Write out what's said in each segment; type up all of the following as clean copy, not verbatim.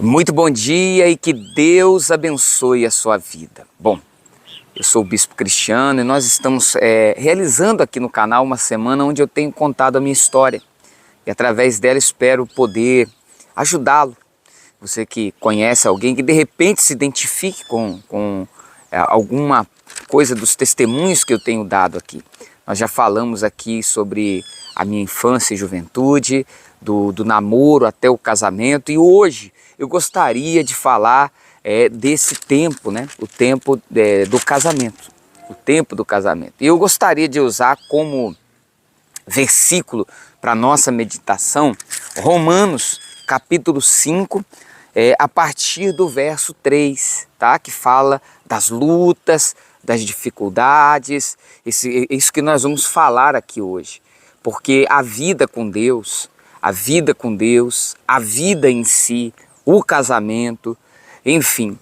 Muito bom dia e que Deus abençoe a sua vida. Bom, eu sou o Bispo Cristiano e nós estamos realizando aqui no canal uma semana onde eu tenho contado a minha história. E através dela espero poder ajudá-lo. Você que conhece alguém que de repente se identifique com alguma coisa dos testemunhos que eu tenho dado aqui. Nós já falamos aqui sobre a minha infância e juventude, do namoro até o casamento, e hoje eu gostaria de falar desse tempo, né? O tempo do casamento. O tempo do casamento. E eu gostaria de usar como versículo para nossa meditação Romanos capítulo 5, a partir do verso 3, tá? Que fala das lutas, das dificuldades, isso que nós vamos falar aqui hoje. Porque a vida com Deus, a vida em si, o casamento, enfim,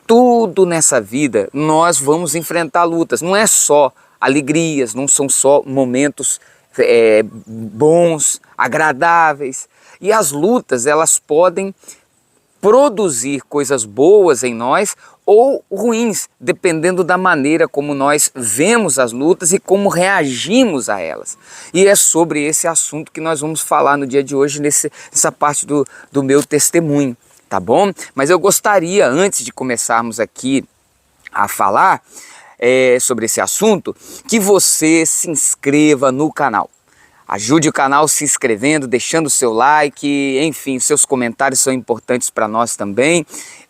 tudo nessa vida nós vamos enfrentar lutas. Não é só alegrias, não são só momentos bons, agradáveis. E as lutas, elas podem produzir coisas boas em nós ou ruins, dependendo da maneira como nós vemos as lutas e como reagimos a elas. E é sobre esse assunto que nós vamos falar no dia de hoje, nessa parte do meu testemunho, tá bom? Mas eu gostaria, antes de começarmos aqui a falar sobre esse assunto, que você se inscreva no canal. Ajude o canal se inscrevendo, deixando o seu like, enfim, seus comentários são importantes para nós também.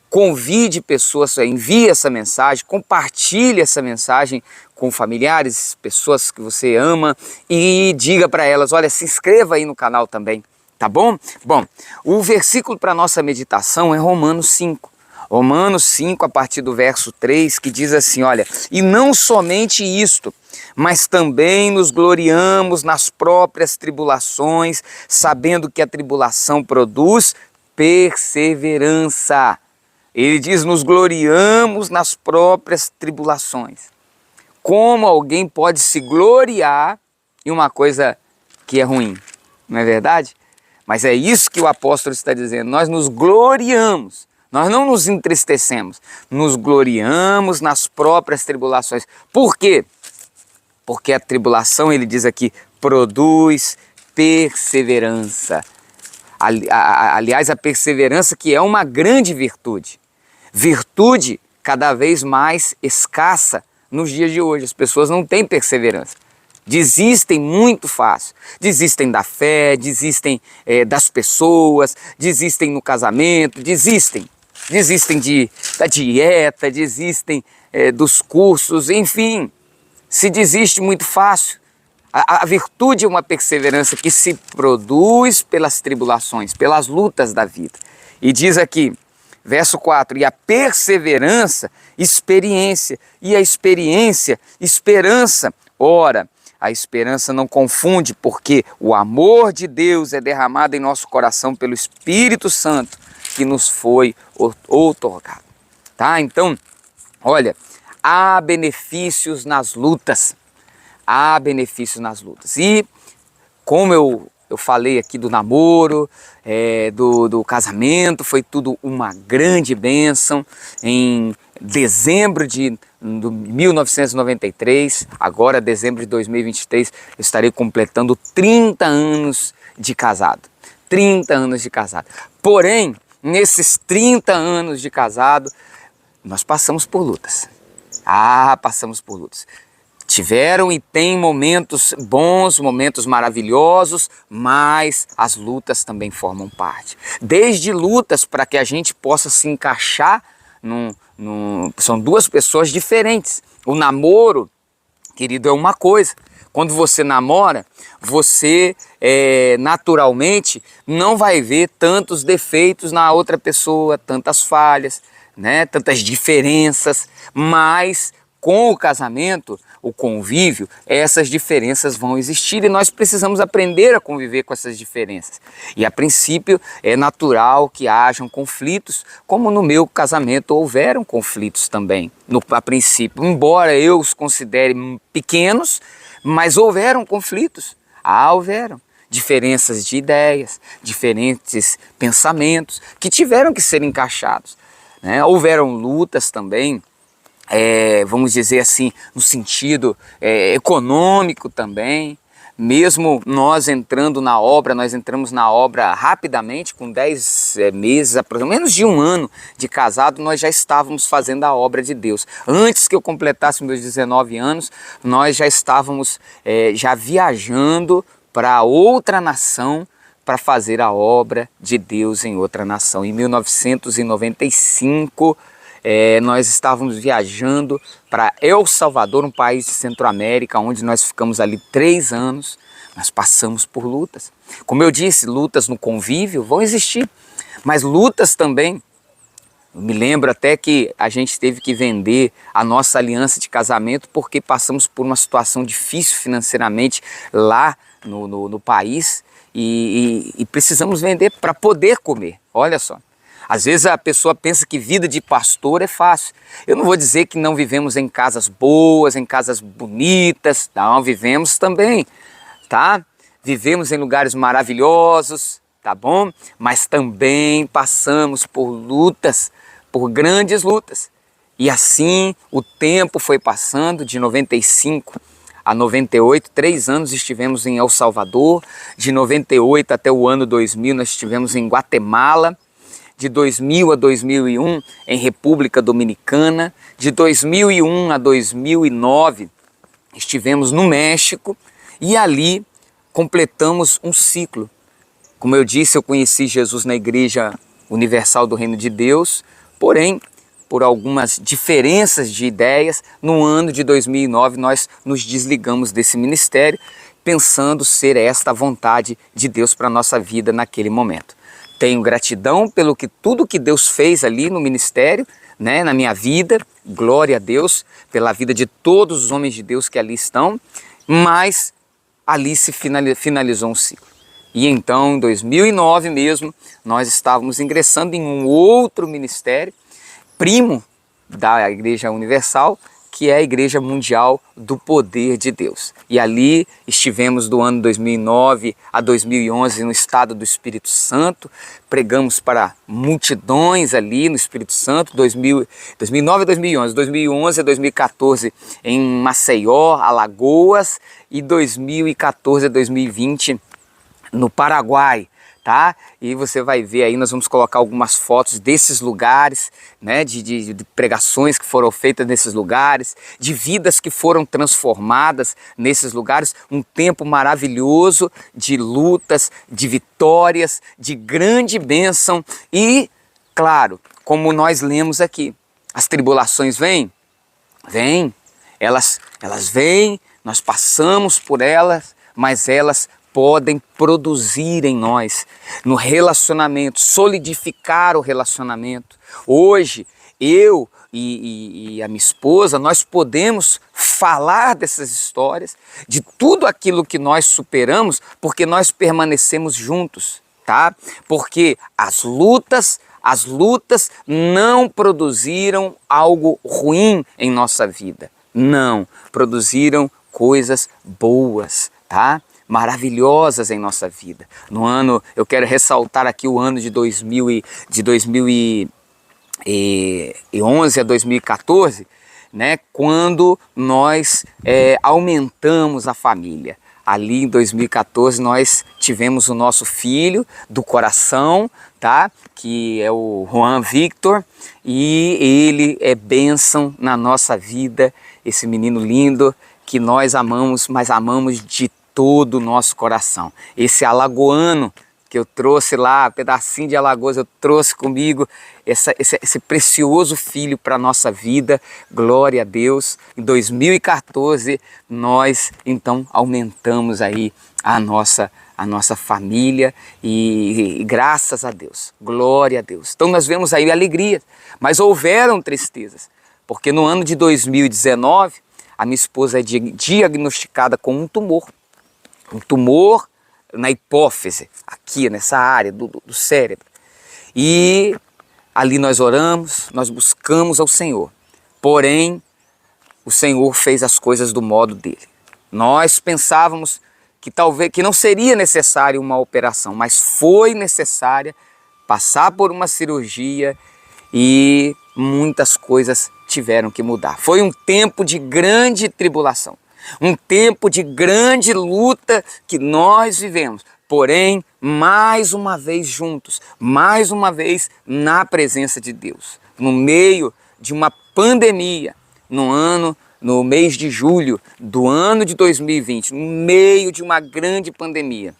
Convide pessoas, envie essa mensagem, compartilhe essa mensagem com familiares, pessoas que você ama e diga para elas, olha, se inscreva aí no canal também, tá bom? Bom, o versículo para nossa meditação é Romanos 5. Romanos 5, a partir do verso 3, que diz assim, olha, e não somente isto, mas também nos gloriamos nas próprias tribulações, sabendo que a tribulação produz perseverança. Ele diz, nos gloriamos nas próprias tribulações. Como alguém pode se gloriar em uma coisa que é ruim, não é verdade? Mas é isso que o apóstolo está dizendo, nós nos gloriamos. Nós não nos entristecemos, nos gloriamos nas próprias tribulações. Por quê? Porque a tribulação, ele diz aqui, produz perseverança. Aliás, a perseverança que é uma grande virtude. Virtude cada vez mais escassa nos dias de hoje. As pessoas não têm perseverança. Desistem muito fácil, desistem da fé, desistem das pessoas, desistem no casamento, desistem da dieta, desistem dos cursos, enfim, se desiste muito fácil. A virtude é uma perseverança que se produz pelas tribulações, pelas lutas da vida. E diz aqui, verso 4, e a perseverança, experiência, e a experiência, esperança. Ora, a esperança não confunde, porque o amor de Deus é derramado em nosso coração pelo Espírito Santo que nos foi outorgado. Tá? Então, olha, há benefícios nas lutas. Há benefícios nas lutas. E como eu falei aqui do namoro, do casamento, foi tudo uma grande bênção. Em dezembro de 1993, agora dezembro de 2023, eu estarei completando 30 anos de casado. 30 anos de casado. Porém, nesses 30 anos de casado, nós passamos por lutas. Passamos por lutas. Tiveram e tem momentos bons, momentos maravilhosos, mas as lutas também formam parte. Desde lutas para que a gente possa se encaixar são duas pessoas diferentes. O namoro, querido, é uma coisa. Quando você namora, você naturalmente não vai ver tantos defeitos na outra pessoa, tantas falhas, né, tantas diferenças, mas com o casamento, o convívio, essas diferenças vão existir e nós precisamos aprender a conviver com essas diferenças. E a princípio é natural que hajam conflitos, como no meu casamento houveram conflitos também, a princípio. Embora eu os considere pequenos, mas houveram conflitos. Houveram. diferenças de ideias, diferentes pensamentos que tiveram que ser encaixados, né? Houveram lutas também, vamos dizer assim, no sentido econômico também. Mesmo nós entrando na obra, nós entramos na obra rapidamente, com 10 meses, pelo menos de um ano de casado, nós já estávamos fazendo a obra de Deus. Antes que eu completasse meus 19 anos, nós já estávamos já viajando para outra nação para fazer a obra de Deus em outra nação. Em 1995, nós estávamos viajando para El Salvador, um país de Centro-América, onde nós ficamos ali 3 anos. Nós passamos por lutas. Como eu disse, lutas no convívio vão existir, mas lutas também. Eu me lembro até que a gente teve que vender a nossa aliança de casamento porque passamos por uma situação difícil financeiramente lá no país e precisamos vender para poder comer. Olha só. Às vezes a pessoa pensa que vida de pastor é fácil. Eu não vou dizer que não vivemos em casas boas, em casas bonitas. Não, vivemos também, tá? Vivemos em lugares maravilhosos, tá bom? Mas também passamos por lutas, por grandes lutas. E assim o tempo foi passando, de 95 a 98, 3 anos estivemos em El Salvador. De 98 até o ano 2000 nós estivemos em Guatemala. De 2000 a 2001 em República Dominicana, de 2001 a 2009 estivemos no México e ali completamos um ciclo. Como eu disse, eu conheci Jesus na Igreja Universal do Reino de Deus, porém, por algumas diferenças de ideias, no ano de 2009 nós nos desligamos desse ministério, pensando ser esta a vontade de Deus para a nossa vida naquele momento. Tenho gratidão pelo que tudo que Deus fez ali no ministério, né, na minha vida, glória a Deus, pela vida de todos os homens de Deus que ali estão, mas ali se finalizou um ciclo. E então, em 2009 mesmo, nós estávamos ingressando em um outro ministério, primo da Igreja Universal, que é a Igreja Mundial do Poder de Deus. E ali estivemos do ano 2009 a 2011 no estado do Espírito Santo, pregamos para multidões ali no Espírito Santo, 2009 a 2011, 2011 a 2014 em Maceió, Alagoas, e 2014 a 2020 no Paraguai. Tá? E você vai ver aí, nós vamos colocar algumas fotos desses lugares, né? de pregações que foram feitas nesses lugares, de vidas que foram transformadas nesses lugares, um tempo maravilhoso de lutas, de vitórias, de grande bênção e, claro, como nós lemos aqui, as tribulações vêm, elas vêm, nós passamos por elas, mas elas podem produzir em nós, no relacionamento, solidificar o relacionamento. Hoje, eu e a minha esposa, nós podemos falar dessas histórias, de tudo aquilo que nós superamos, porque nós permanecemos juntos, tá? Porque as lutas não produziram algo ruim em nossa vida. Não, produziram coisas boas, tá? Maravilhosas em nossa vida. No ano, eu quero ressaltar aqui o ano de 2011 a 2014, né, quando nós aumentamos a família. Ali em 2014 nós tivemos o nosso filho do coração, tá? Que é o Juan Victor, e ele é bênção na nossa vida, esse menino lindo que nós amamos, mas amamos de todo o nosso coração. Esse alagoano que eu trouxe lá, um pedacinho de Alagoas, eu trouxe comigo esse precioso filho para a nossa vida, glória a Deus. Em 2014 nós então aumentamos aí a nossa família e graças a Deus, glória a Deus. Então nós vemos aí alegria, mas houveram tristezas, porque no ano de 2019 a minha esposa é diagnosticada com um tumor na hipófise, aqui nessa área do cérebro. E ali nós oramos, nós buscamos ao Senhor. Porém, o Senhor fez as coisas do modo dele. Nós pensávamos que não seria necessário uma operação, mas foi necessária passar por uma cirurgia e muitas coisas tiveram que mudar. Foi um tempo de grande tribulação, um tempo de grande luta que nós vivemos, porém, mais uma vez juntos, mais uma vez na presença de Deus, no meio de uma pandemia, no mês de julho do ano de 2020, no meio de uma grande pandemia.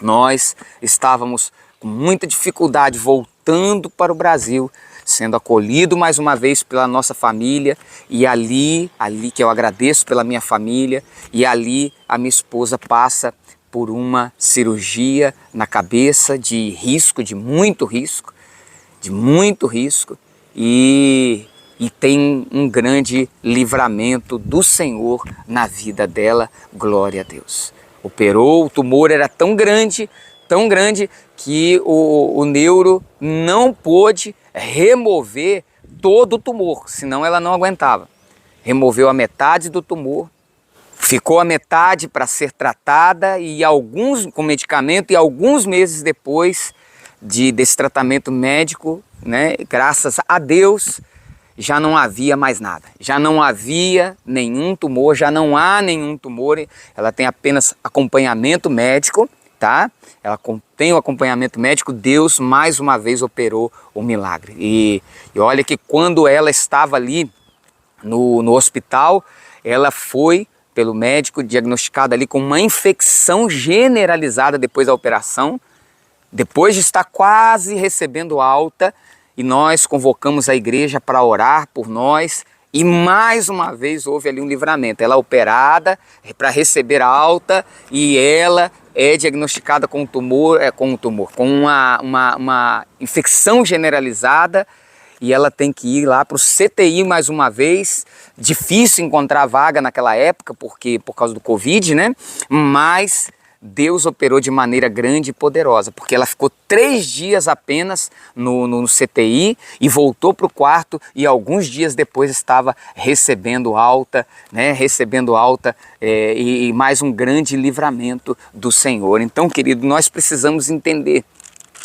Nós estávamos com muita dificuldade voltando para o Brasil, sendo acolhido mais uma vez pela nossa família, e ali que eu agradeço pela minha família, e ali a minha esposa passa por uma cirurgia na cabeça de risco, de muito risco, e tem um grande livramento do Senhor na vida dela, glória a Deus. Operou, o tumor era tão grande que o neuro não pôde remover todo o tumor, senão ela não aguentava. Removeu a metade do tumor, ficou a metade para ser tratada com medicamento, e alguns meses depois desse tratamento médico, né, graças a Deus, já não havia mais nada, já não havia nenhum tumor, já não há nenhum tumor, ela tem apenas acompanhamento médico, tá? Ela tem o acompanhamento médico, Deus mais uma vez operou o milagre. E olha que quando ela estava ali no hospital, ela foi pelo médico diagnosticada ali com uma infecção generalizada depois da operação, depois de estar quase recebendo alta, e nós convocamos a igreja para orar por nós, e mais uma vez houve ali um livramento. Ela é operada para receber a alta, e ela é diagnosticada com com uma infecção generalizada, e ela tem que ir lá para o CTI mais uma vez. Difícil encontrar vaga naquela época, por causa do Covid, né? Mas Deus operou de maneira grande e poderosa, porque ela ficou 3 dias apenas no CTI e voltou para o quarto, e alguns dias depois estava recebendo alta, né? Recebendo alta e mais um grande livramento do Senhor. Então, querido, nós precisamos entender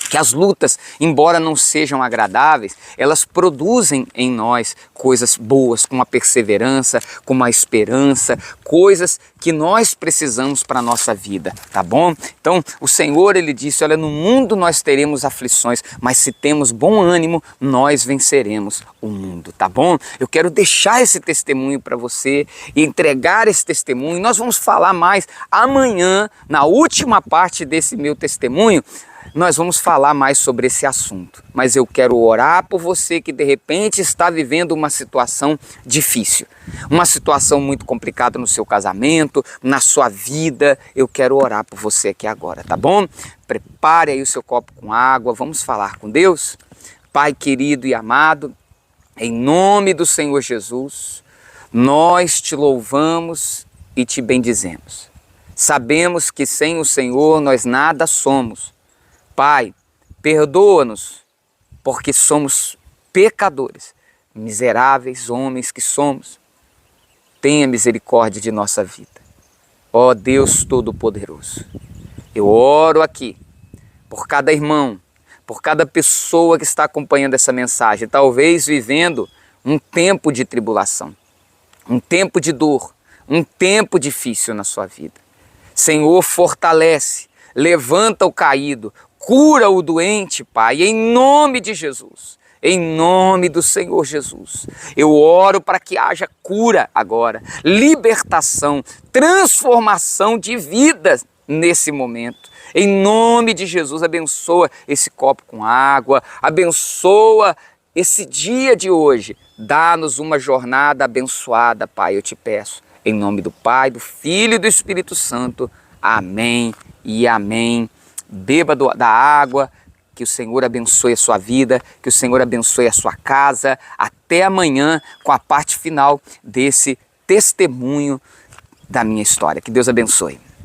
que as lutas, embora não sejam agradáveis, elas produzem em nós coisas boas, com a perseverança, com a esperança, coisas que nós precisamos para a nossa vida, tá bom? Então, o Senhor, Ele disse, olha, no mundo nós teremos aflições, mas se temos bom ânimo, nós venceremos o mundo, tá bom? Eu quero deixar esse testemunho para você e entregar esse testemunho. Nós vamos falar mais amanhã, na última parte desse meu testemunho, nós vamos falar mais sobre esse assunto, mas eu quero orar por você que de repente está vivendo uma situação difícil, uma situação muito complicada no seu casamento, na sua vida. Eu quero orar por você aqui agora, tá bom? Prepare aí o seu copo com água, vamos falar com Deus. Pai querido e amado, em nome do Senhor Jesus, nós te louvamos e te bendizemos. Sabemos que sem o Senhor nós nada somos. Pai, perdoa-nos, porque somos pecadores, miseráveis homens que somos. Tenha misericórdia de nossa vida. Ó Deus Todo-Poderoso, eu oro aqui por cada irmão, por cada pessoa que está acompanhando essa mensagem, talvez vivendo um tempo de tribulação, um tempo de dor, um tempo difícil na sua vida. Senhor, fortalece, levanta o caído, cura o doente, Pai, em nome de Jesus, em nome do Senhor Jesus. Eu oro para que haja cura agora, libertação, transformação de vidas nesse momento. Em nome de Jesus, abençoa esse copo com água, abençoa esse dia de hoje. Dá-nos uma jornada abençoada, Pai, eu te peço. Em nome do Pai, do Filho e do Espírito Santo. Amém e amém. Beba da água, que o Senhor abençoe a sua vida, que o Senhor abençoe a sua casa. Até amanhã com a parte final desse testemunho da minha história. Que Deus abençoe.